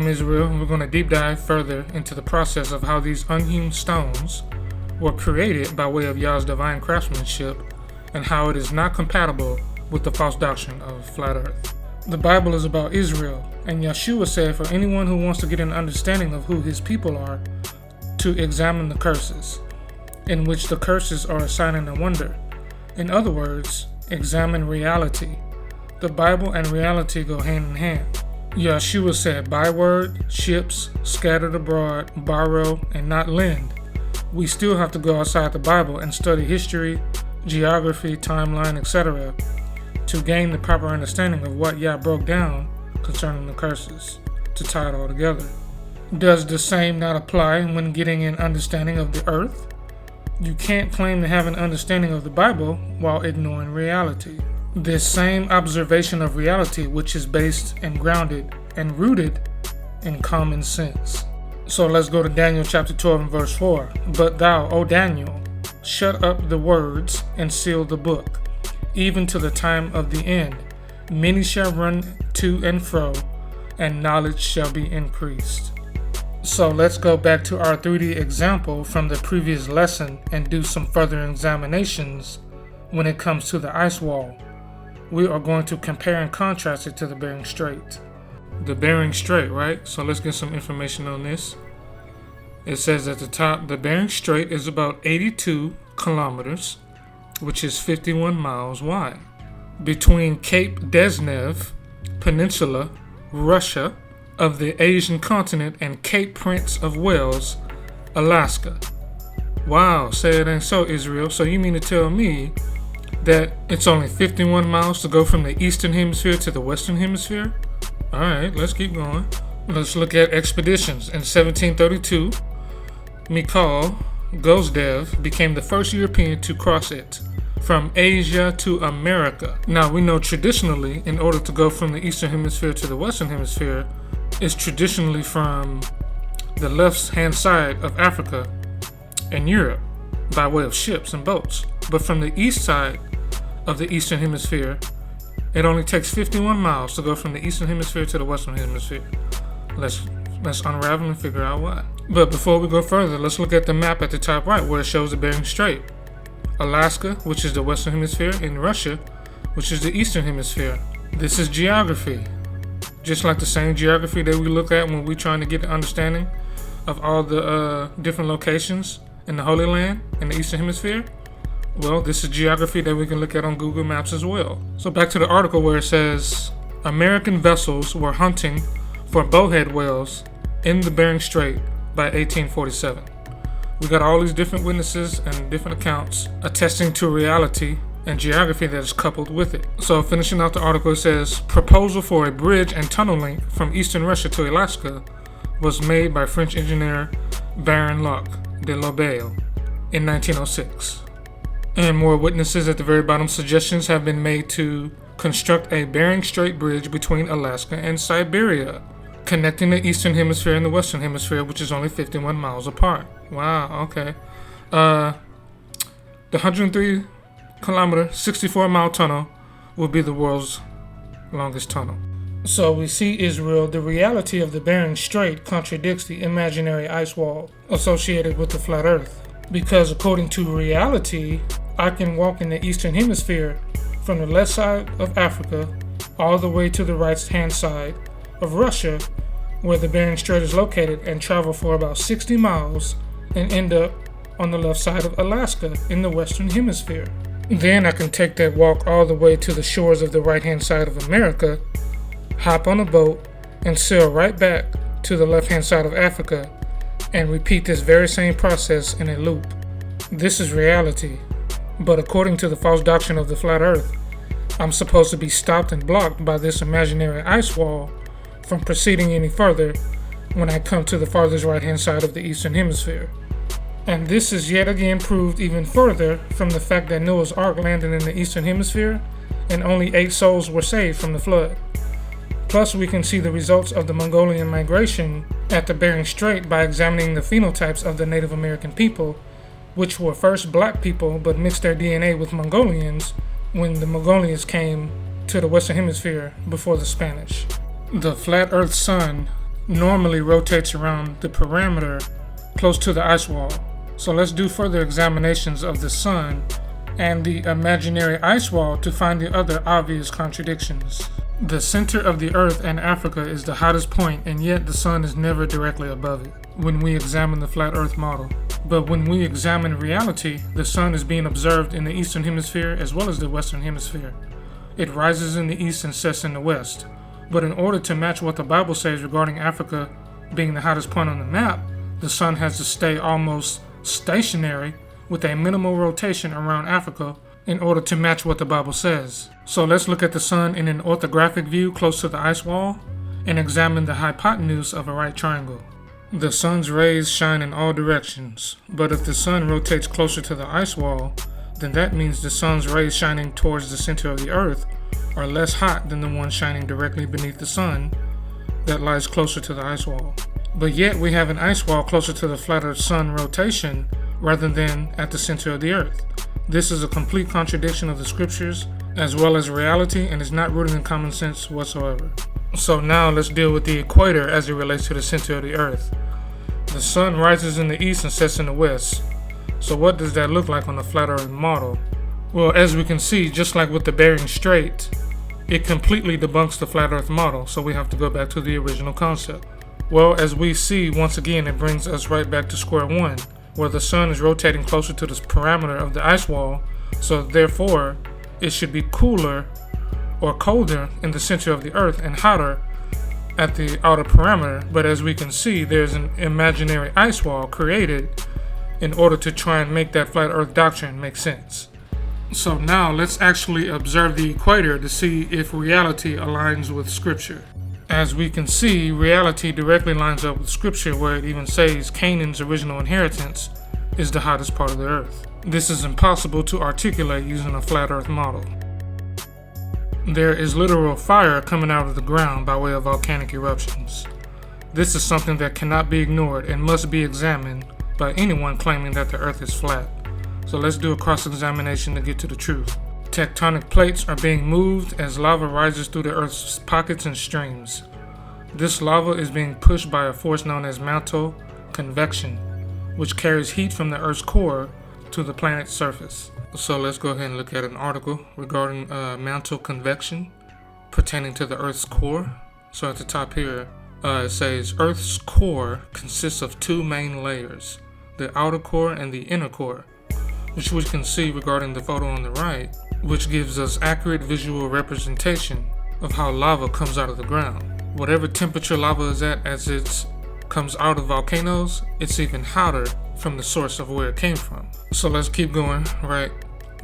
Shalom Israel, and we're going to deep dive further into the process of how these unhewn stones were created by way of Yah's divine craftsmanship and how it is not compatible with the false doctrine of flat earth. The Bible is about Israel, and Yeshua said for anyone who wants to get an understanding of who his people are, to examine the curses, in which the curses are a sign and a wonder. In other words, examine reality. The Bible and reality go hand in hand. Yeshua said, byword, ships, scattered abroad, borrow, and not lend. We still have to go outside the Bible and study history, geography, timeline, etc. to gain the proper understanding of what Yah broke down concerning the curses, to tie it all together. Does the same not apply when getting an understanding of the earth? You can't claim to have an understanding of the Bible while ignoring reality. This same observation of reality, which is based and grounded and rooted in common sense. So let's go to Daniel chapter 12 and verse 4. But thou, O Daniel, shut up the words and seal the book, even to the time of the end. Many shall run to and fro, and knowledge shall be increased. So let's go back to our 3D example from the previous lesson and do some further examinations when it comes to the ice wall. We are going to compare and contrast it to the Bering Strait. The Bering Strait, right? So let's get some information on this. It says at the top, the Bering Strait is about 82 kilometers, which is 51 miles wide, between Cape Dezhnev Peninsula, Russia, of the Asian continent, and Cape Prince of Wales, Alaska. Wow, say it ain't so, Israel. So you mean to tell me that it's only 51 miles to go from the eastern hemisphere to the western hemisphere? Alright, let's keep going. Let's look at expeditions. In 1732, Mikhail Gozdev became the first European to cross it from Asia to America. Now we know traditionally, in order to go from the eastern hemisphere to the western hemisphere, it's traditionally from the left hand side of Africa and Europe by way of ships and boats. But from the east side of the eastern hemisphere, it only takes 51 miles to go from the eastern hemisphere to the western hemisphere. Let's unravel and figure out why. But before we go further, let's look at the map at the top right where it shows the Bering Strait. Alaska, which is the western hemisphere, and Russia, which is the eastern hemisphere. This is geography. Just like the same geography that we look at when we're trying to get an understanding of all the different locations in the Holy Land in the eastern hemisphere. Well, this is geography that we can look at on Google Maps as well. So back to the article where it says, American vessels were hunting for bowhead whales in the Bering Strait by 1847. We got all these different witnesses and different accounts attesting to reality and geography that is coupled with it. So finishing out the article, it says, proposal for a bridge and tunnel link from eastern Russia to Alaska was made by French engineer Baron Luc de L'Aubel in 1906. And more witnesses at the very bottom. Suggestions have been made to construct a Bering Strait bridge between Alaska and Siberia, connecting the eastern hemisphere and the western hemisphere, which is only 51 miles apart. Wow, okay. The 103 kilometer, 64 mile tunnel will be the world's longest tunnel. So we see, Israel, the reality of the Bering Strait contradicts the imaginary ice wall associated with the flat earth. Because according to reality, I can walk in the eastern hemisphere from the left side of Africa all the way to the right hand side of Russia, where the Bering Strait is located, and travel for about 60 miles and end up on the left side of Alaska in the western hemisphere. Then I can take that walk all the way to the shores of the right hand side of America, hop on a boat, and sail right back to the left hand side of Africa, and repeat this very same process in a loop. This is reality. But according to the false doctrine of the flat earth, I'm supposed to be stopped and blocked by this imaginary ice wall from proceeding any further when I come to the farthest right hand side of the eastern hemisphere. And this is yet again proved even further from the fact that Noah's Ark landed in the eastern hemisphere and only 8 souls were saved from the flood. Plus, we can see the results of the Mongolian migration at the Bering Strait by examining the phenotypes of the Native American people, which were first black people but mixed their DNA with Mongolians when the Mongolians came to the Western Hemisphere before the Spanish. The flat earth sun normally rotates around the parameter close to the ice wall. So let's do further examinations of the sun and the imaginary ice wall to find the other obvious contradictions. The center of the earth and Africa is the hottest point, and yet the sun is never directly above it when we examine the flat earth model. But when we examine reality, the sun is being observed in the eastern hemisphere as well as the western hemisphere. It rises in the east and sets in the west. But in order to match what the Bible says regarding Africa being the hottest point on the map, the sun has to stay almost stationary with a minimal rotation around Africa in order to match what the Bible says. So let's look at the sun in an orthographic view close to the ice wall and examine the hypotenuse of a right triangle. The sun's rays shine in all directions, but if the sun rotates closer to the ice wall, then that means the sun's rays shining towards the center of the earth are less hot than the ones shining directly beneath the sun that lies closer to the ice wall. But yet we have an ice wall closer to the flat earth sun rotation rather than at the center of the earth. This is a complete contradiction of the scriptures as well as reality, and is not rooted in common sense whatsoever. So now let's deal with the equator as it relates to the center of the earth. The sun rises in the east and sets in the west. So what does that look like on the flat earth model? Well, as we can see, just like with the Bering Strait, it completely debunks the flat earth model, so we have to go back to the original concept. Well, as we see, once again, it brings us right back to square one, where the sun is rotating closer to the parameter of the ice wall, so therefore it should be cooler or colder in the center of the earth and hotter at the outer parameter. But as we can see, there's an imaginary ice wall created in order to try and make that flat earth doctrine make sense. So now let's actually observe the equator to see if reality aligns with scripture. As we can see, reality directly lines up with scripture, where it even says Canaan's original inheritance is the hottest part of the earth. This is impossible to articulate using a flat earth model. There is literal fire coming out of the ground by way of volcanic eruptions. This is something that cannot be ignored and must be examined by anyone claiming that the earth is flat. So let's do a cross-examination to get to the truth. Tectonic plates are being moved as lava rises through the earth's pockets and streams. This lava is being pushed by a force known as mantle convection, which carries heat from the earth's core to the planet's surface. So let's go ahead and look at an article regarding mantle convection pertaining to the earth's core. So at the top here, it says Earth's core consists of two main layers, the outer core and the inner core, which we can see regarding the photo on the right, which gives us accurate visual representation of how lava comes out of the ground. Whatever temperature lava is at as it comes out of volcanoes, it's even hotter from the source of where it came from. So let's keep going, right?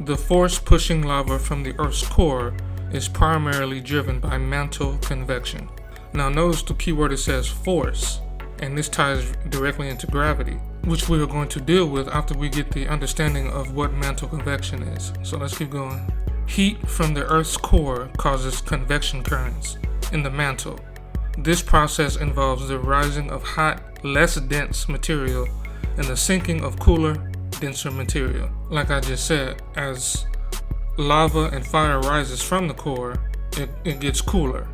The force pushing lava from the Earth's core is primarily driven by mantle convection. Now notice the keyword, it says force, and this ties directly into gravity, which we are going to deal with after we get the understanding of what mantle convection is. So let's keep going. Heat from the Earth's core causes convection currents in the mantle. This process involves the rising of hot, less dense material and the sinking of cooler, denser material. Like I just said, as lava and fire rises from the core, it gets cooler.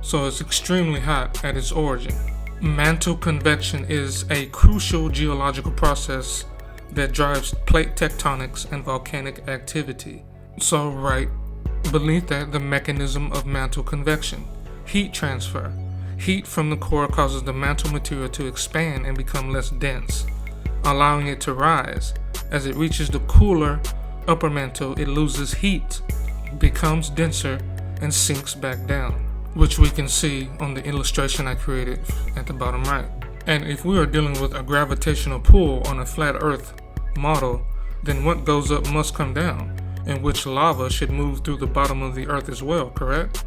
So it's extremely hot at its origin. Mantle convection is a crucial geological process that drives plate tectonics and volcanic activity. So right beneath that, the mechanism of mantle convection. Heat transfer. Heat from the core causes the mantle material to expand and become less dense, allowing it to rise. As it reaches the cooler upper mantle, it loses heat, becomes denser, and sinks back down, which we can see on the illustration I created at the bottom right. And if we are dealing with a gravitational pull on a flat earth model, then what goes up must come down, in which lava should move through the bottom of the earth as well, correct?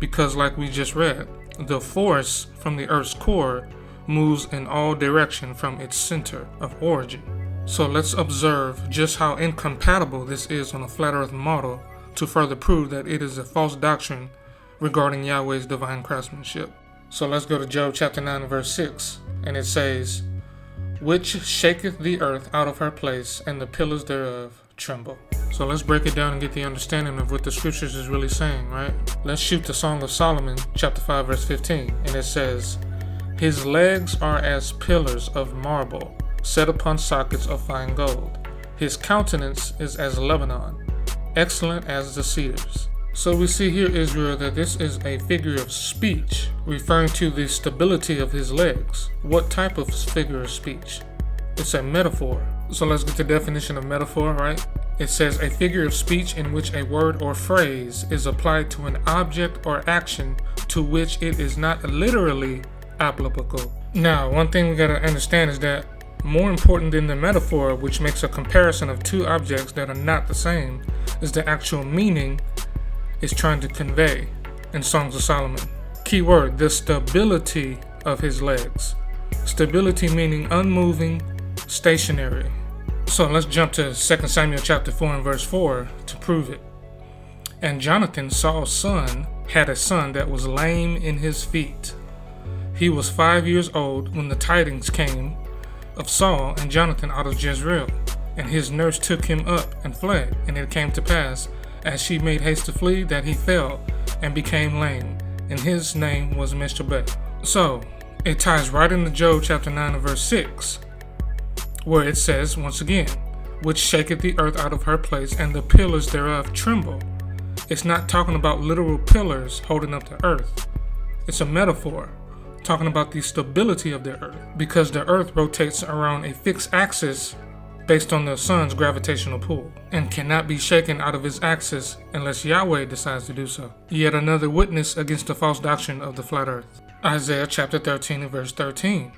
Because like we just read, the force from the earth's core moves in all directions from its center of origin. So let's observe just how incompatible this is on a flat earth model to further prove that it is a false doctrine regarding Yahweh's divine craftsmanship. So let's go to Job chapter 9 verse 6, and it says, which shaketh the earth out of her place, and the pillars thereof tremble. So let's break it down and get the understanding of what the scriptures is really saying, right? Let's shoot the Song of Solomon chapter 5 verse 15, and it says, His legs are as pillars of marble, set upon sockets of fine gold. His countenance is as Lebanon, excellent as the cedars. So we see here, Israel, that this is a figure of speech, referring to the stability of his legs. What type of figure of speech? It's a metaphor. So let's get the definition of metaphor, right? It says a figure of speech in which a word or phrase is applied to an object or action to which it is not literally applicable. Now, one thing we gotta understand is that more important than the metaphor, which makes a comparison of two objects that are not the same, is the actual meaning it's trying to convey in Songs of Solomon. Key word, the stability of his legs. Stability meaning unmoving, stationary. So let's jump to 2 Samuel chapter 4 and verse 4 to prove it. And Jonathan, Saul's son, had a son that was lame in his feet. He was 5 years old when the tidings came of Saul and Jonathan out of Jezreel, and his nurse took him up and fled. And it came to pass, as she made haste to flee, that he fell and became lame, and his name was Shabbat. So it ties right into Job chapter 9 and verse 6, where it says once again, which shaketh the earth out of her place, and the pillars thereof tremble. It's not talking about literal pillars holding up the earth. It's a metaphor talking about the stability of the earth, because the earth rotates around a fixed axis based on the sun's gravitational pull, and cannot be shaken out of its axis unless Yahweh decides to do so. Yet another witness against the false doctrine of the flat earth. Isaiah chapter 13 and verse 13.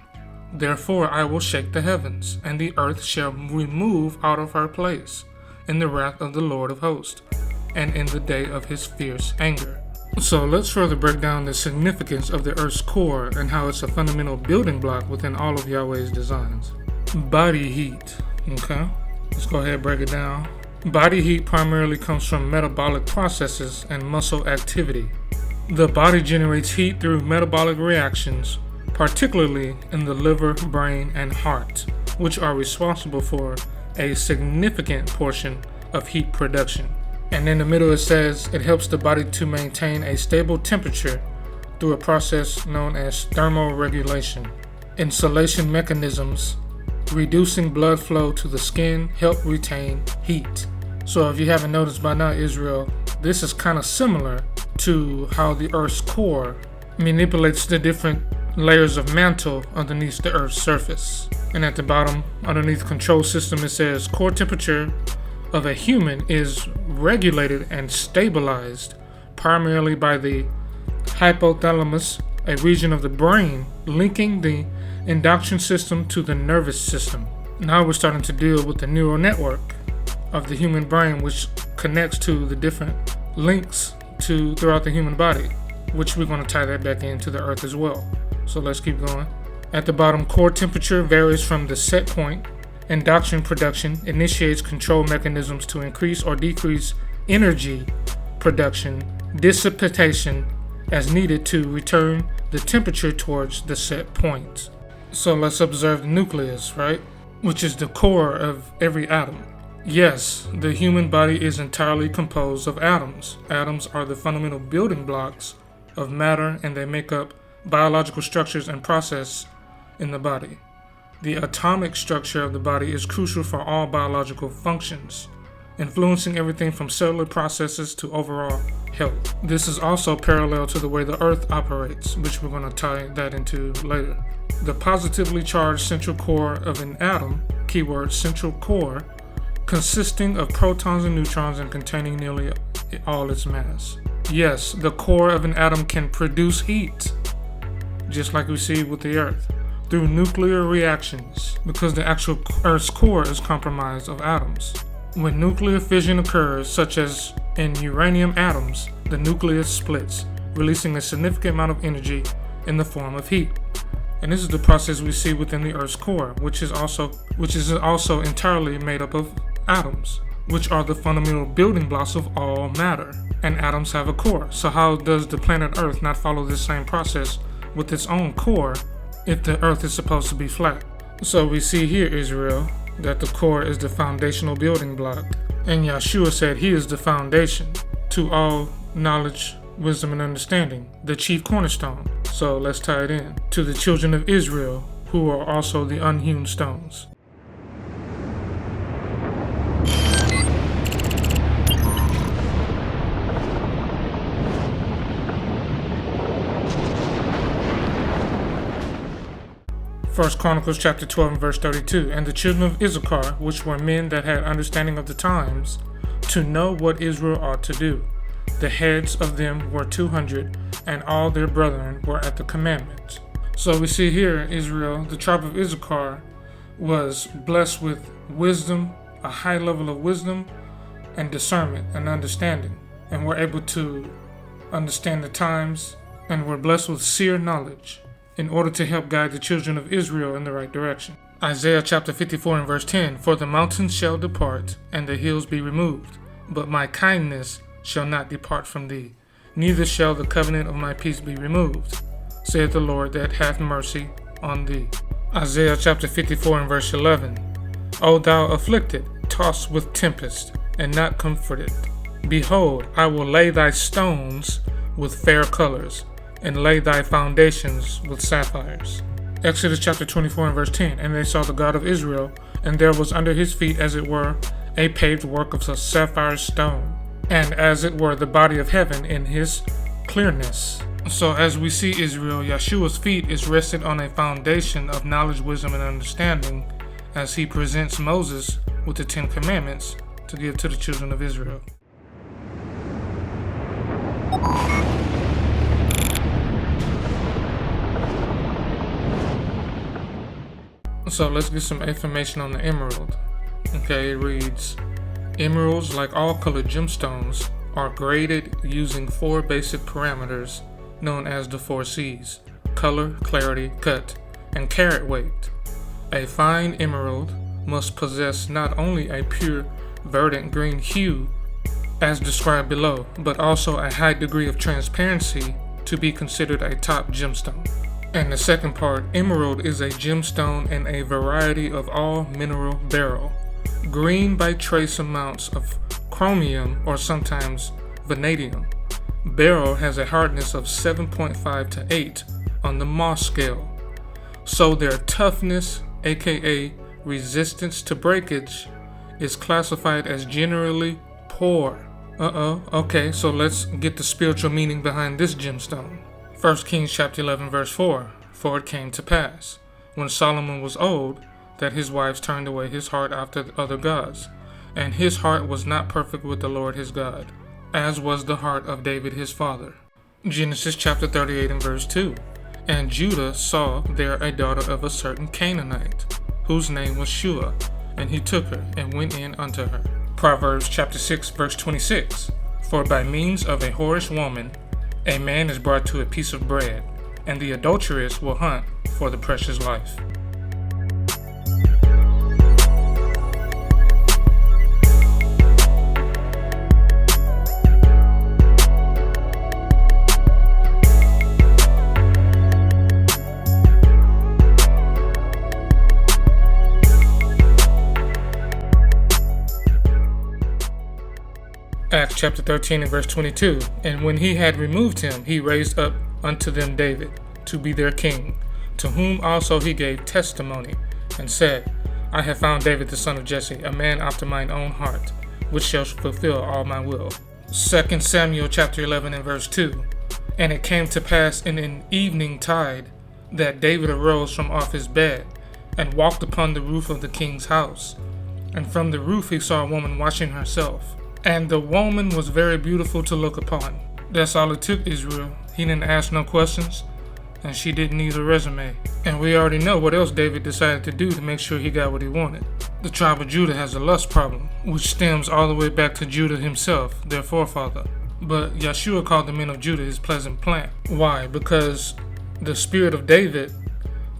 Therefore I will shake the heavens, and the earth shall remove out of her place, in the wrath of the Lord of hosts, and in the day of his fierce anger. So let's further break down the significance of the earth's core and how it's a fundamental building block within all of Yahweh's designs. Body heat. Okay, let's go ahead and break it down. Body heat primarily comes from metabolic processes and muscle activity. The body generates heat through metabolic reactions, particularly in the liver, brain, and heart, which are responsible for a significant portion of heat production. And in the middle it says it helps the body to maintain a stable temperature through a process known as thermoregulation. Insulation mechanisms, reducing blood flow to the skin, help retain heat. So if you haven't noticed by now, Israel, this is kind of similar to how the Earth's core manipulates the different layers of mantle underneath the Earth's surface. And at the bottom, underneath control system, it says core temperature of a human is regulated and stabilized primarily by the hypothalamus, a region of the brain linking the endocrine system to the nervous system. Now we're starting to deal with the neural network of the human brain, which connects to the different links throughout the human body, which we're going to tie that back into the earth as well. So let's keep going. At the bottom, core temperature varies from the set point. Endocrine production initiates control mechanisms to increase or decrease energy production, dissipation as needed to return the temperature towards the set point. So let's observe the nucleus, right? Which is the core of every atom. Yes, the human body is entirely composed of atoms. Atoms are the fundamental building blocks of matter, and they make up biological structures and process in the body. The atomic structure of the body is crucial for all biological functions, influencing everything from cellular processes to overall health. This is also parallel to the way the Earth operates, which we're going to tie that into later. The positively charged central core of an atom, keyword central core, consisting of protons and neutrons and containing nearly all its mass. Yes, the core of an atom can produce heat, just like we see with the Earth, through nuclear reactions, because the actual Earth's core is comprised of atoms. When nuclear fission occurs, such as in uranium atoms, the nucleus splits, releasing a significant amount of energy in the form of heat. And this is the process we see within the Earth's core, which is also entirely made up of atoms, which are the fundamental building blocks of all matter. And atoms have a core. So how does the planet Earth not follow this same process with its own core if the Earth is supposed to be flat? So we see here, Israel, that the core is the foundational building block. And Yeshua said he is the foundation to all knowledge, wisdom, and understanding, the chief cornerstone. So let's tie it in. To the children of Israel, who are also the unhewn stones. First Chronicles chapter 12 and verse 32. And the children of Issachar, which were men that had understanding of the times, to know what Israel ought to do. The heads of them were 200, and all their brethren were at the commandments. So we see here Israel, the tribe of Issachar, was blessed with wisdom, a high level of wisdom and discernment and understanding, and were able to understand the times, and were blessed with seer knowledge in order to help guide the children of Israel in the right direction. Isaiah chapter 54 and verse 10. For the mountains shall depart, and the hills be removed, but my kindness shall not depart from thee, neither shall the covenant of my peace be removed, saith the Lord that hath mercy on thee. Isaiah chapter 54 and verse 11. O thou afflicted, tossed with tempest, and not comforted, behold, I will lay thy stones with fair colors, and lay thy foundations with sapphires. Exodus chapter 24 and verse 10. And they saw the God of Israel, and there was under his feet as it were a paved work of a sapphire stone, and as it were the body of heaven in his clearness. So as we see Israel, Yeshua's feet is rested on a foundation of knowledge, wisdom, and understanding as he presents Moses with the 10 Commandments to give to the children of Israel. So let's get some information on the emerald. Okay, it reads, emeralds, like all colored gemstones, are graded using 4 basic parameters known as the 4 C's: color, clarity, cut, and carat weight. A fine emerald must possess not only a pure verdant green hue as described below, but also a high degree of transparency to be considered a top gemstone. And the second part, emerald is a gemstone in a variety of all mineral beryl, green by trace amounts of chromium or sometimes vanadium. Beryl has a hardness of 7.5 to 8 on the Mohs scale, so their toughness, aka resistance to breakage, is classified as generally poor. Okay, so let's get the spiritual meaning behind this gemstone. 1 Kings chapter 11 verse 4. For it came to pass, when Solomon was old, that his wives turned away his heart after other gods, and his heart was not perfect with the Lord his God, as was the heart of David his father. Genesis chapter 38 and verse 2. And Judah saw there a daughter of a certain Canaanite, whose name was Shua, and he took her, and went in unto her. Proverbs chapter 6 verse 26. For by means of a whorish woman, a man is brought to a piece of bread, and the adulteress will hunt for the precious life. Acts chapter 13 and verse 22. And when he had removed him, he raised up unto them David to be their king, to whom also he gave testimony, and said, I have found David the son of Jesse, a man after mine own heart, which shall fulfill all my will. 2 Samuel chapter 11 and verse 2. And it came to pass in an evening tide, that David arose from off his bed, and walked upon the roof of the king's house. And from the roof he saw a woman washing herself. And the woman was very beautiful to look upon. That's all it took, Israel. He didn't ask no questions, and she didn't need a resume. And we already know what else David decided to do to make sure he got what he wanted. The tribe of Judah has a lust problem, which stems all the way back to Judah himself, their forefather. But Yeshua called the men of Judah his pleasant plant. Why? Because the spirit of David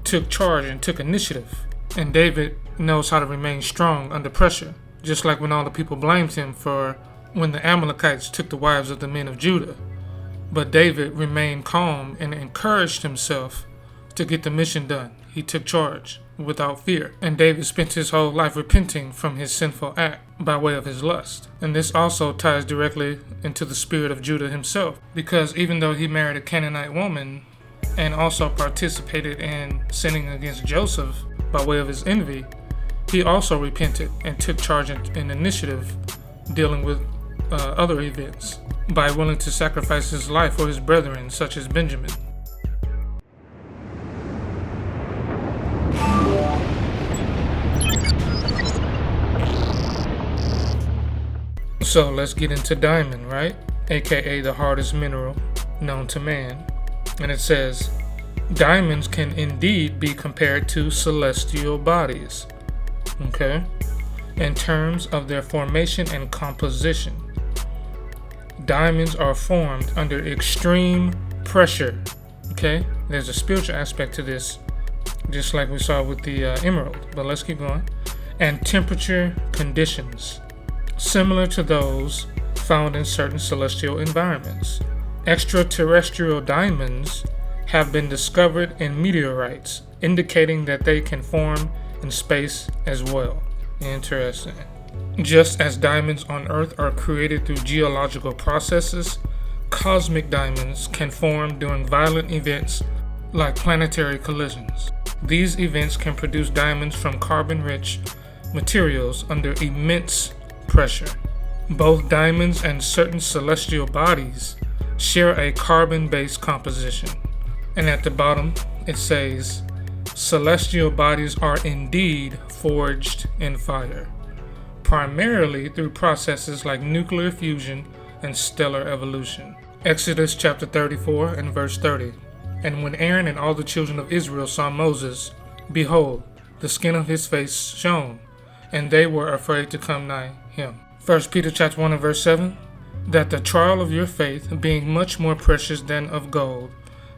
took charge and took initiative. And David knows how to remain strong under pressure. Just like when all the people blamed him for when the Amalekites took the wives of the men of Judah. But David remained calm and encouraged himself to get the mission done. He took charge without fear. And David spent his whole life repenting from his sinful act by way of his lust. And this also ties directly into the spirit of Judah himself. Because even though he married a Canaanite woman, and also participated in sinning against Joseph by way of his envy, he also repented and took charge in initiative dealing with other events by willing to sacrifice his life for his brethren, such as Benjamin. So let's get into diamond, right? AKA the hardest mineral known to man. And it says, diamonds can indeed be compared to celestial bodies, okay, in terms of their formation and composition. Diamonds are formed under extreme pressure, okay? There's a spiritual aspect to this, just like we saw with the emerald, but let's keep going. And temperature conditions, similar to those found in certain celestial environments. Extraterrestrial diamonds have been discovered in meteorites, indicating that they can form in space as well. Interesting. Just as diamonds on Earth are created through geological processes, cosmic diamonds can form during violent events like planetary collisions. These events can produce diamonds from carbon-rich materials under immense pressure. Both diamonds and certain celestial bodies share a carbon-based composition. And at the bottom, it says, celestial bodies are indeed forged in fire, primarily through processes like nuclear fusion and stellar evolution. Exodus chapter 34 and verse 30. And when Aaron and all the children of Israel saw Moses, behold, the skin of his face shone, and they were afraid to come nigh him. 1 Peter chapter 1 and verse 7. That the trial of your faith, being much more precious than of gold,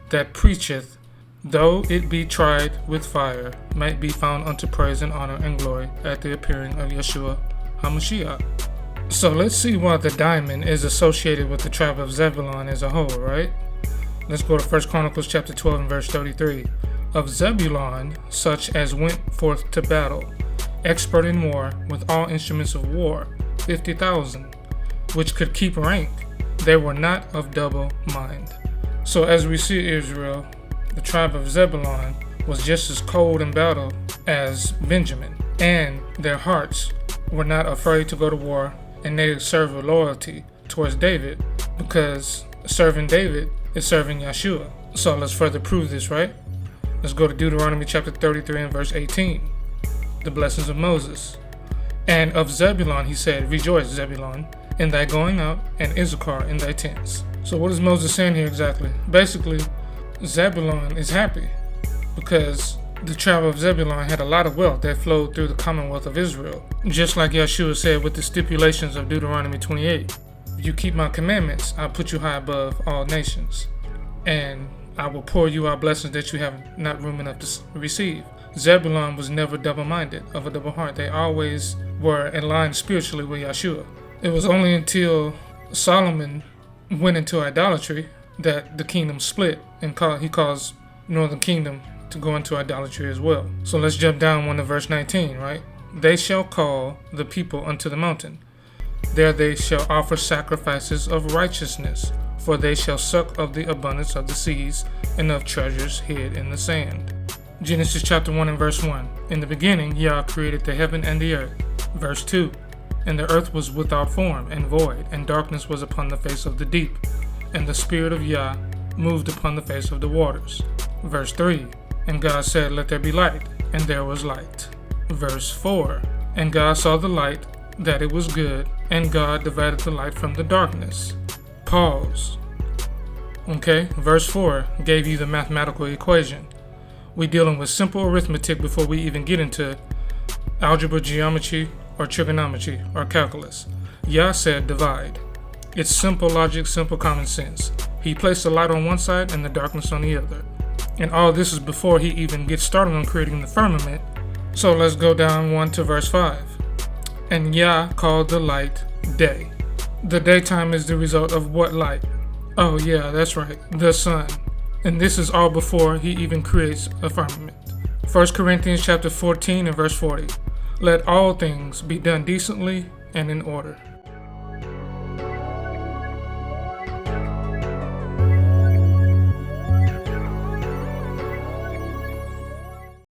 that preacheth, though it be tried with fire, might be found unto praise and honor and glory at the appearing of Yeshua HaMashiach. So let's see why the diamond is associated with the tribe of Zebulun as a whole, right? Let's go to 1 Chronicles chapter 12 and verse 33. Of Zebulun, such as went forth to battle, expert in war, with all instruments of war, 50,000, which could keep rank. They were not of double mind. So as we see Israel, the tribe of Zebulun was just as cold in battle as Benjamin, and their hearts were not afraid to go to war, and they served with loyalty towards David, because serving David is serving Yeshua. So let's further prove this, right? Let's go to Deuteronomy chapter 33 and verse 18, the blessings of Moses. And of Zebulun he said, rejoice, Zebulun, in thy going out, and Issachar in thy tents. So what is Moses saying here exactly? Basically, Zebulun is happy because the tribe of Zebulun had a lot of wealth that flowed through the commonwealth of Israel. Just like Yeshua said with the stipulations of Deuteronomy 28. If you keep my commandments, I'll put you high above all nations, and I will pour you out blessings that you have not room enough to receive. Zebulun was never double-minded, of a double heart. They always were in line spiritually with Yeshua. It was only until Solomon went into idolatry that the kingdom split, and he caused northern kingdom to go into idolatry as well. So let's jump down one to verse 19, right? They shall call the people unto the mountain. There they shall offer sacrifices of righteousness, for they shall suck of the abundance of the seas and of treasures hid in the sand. Genesis chapter 1 and verse 1. In the beginning Yah created the heaven and the earth. Verse 2. And the earth was without form and void, and darkness was upon the face of the deep, and the Spirit of Yah moved upon the face of the waters. Verse 3. And God said, let there be light, and there was light. Verse 4. And God saw the light, that it was good, and God divided the light from the darkness. Pause. Okay, verse 4 gave you the mathematical equation. We're dealing with simple arithmetic before we even get into algebra, geometry, or trigonometry, or calculus. Yah said divide. It's simple logic, simple common sense. He placed the light on one side and the darkness on the other. And all this is before he even gets started on creating the firmament. So let's go down 1 to verse 5. And Yah called the light day. The daytime is the result of what light? Oh yeah, that's right, the sun. And this is all before he even creates a firmament. 1 Corinthians chapter 14 and verse 40. Let all things be done decently and in order.